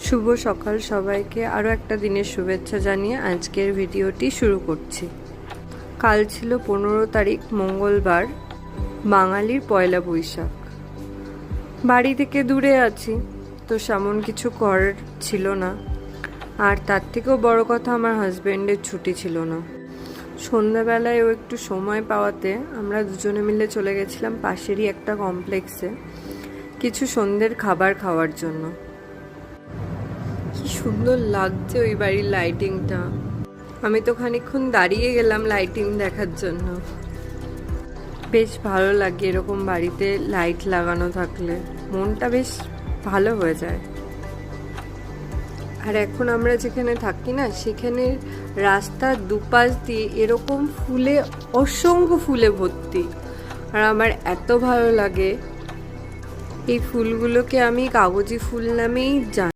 শুভ সকাল সবাইকে। আরও একটা দিনের শুভেচ্ছা জানিয়ে আজকের ভিডিওটি শুরু করছি। কাল ছিল 15 তারিখ মঙ্গলবার, বাঙালির পয়লা বৈশাখ। বাড়ি থেকে দূরে আছি, তো সেমন কিছু করার ছিল না। আর তার থেকেও বড় কথা, আমার হাজব্যান্ডের ছুটি ছিল না। সন্ধ্যাবেলায় ও একটু সময় পাওয়াতে আমরা দুজনে মিলে চলে গেছিলাম পাশেরই একটা কমপ্লেক্সে কিছু সন্ধ্যের খাবার খাওয়ার জন্য। কি সুন্দর লাগছে ওই বাড়ির লাইটিংটা। আমি তো খানিকক্ষণ দাঁড়িয়ে গেলাম লাইটিং দেখার জন্য। বেশ ভালো লাগে এরকম বাড়িতে লাইট লাগানো থাকলে, মনটা বেশ ভালো হয়ে যায়। আর এখন আমরা যেখানে থাকি না, সেখানে রাস্তার দুপাশ দিয়ে এরকম ফুলে, অসংখ্য ফুলে ভর্তি। আর আমার এত ভালো লাগে। এই ফুলগুলোকে আমি কাগজি ফুল নামেই জানি।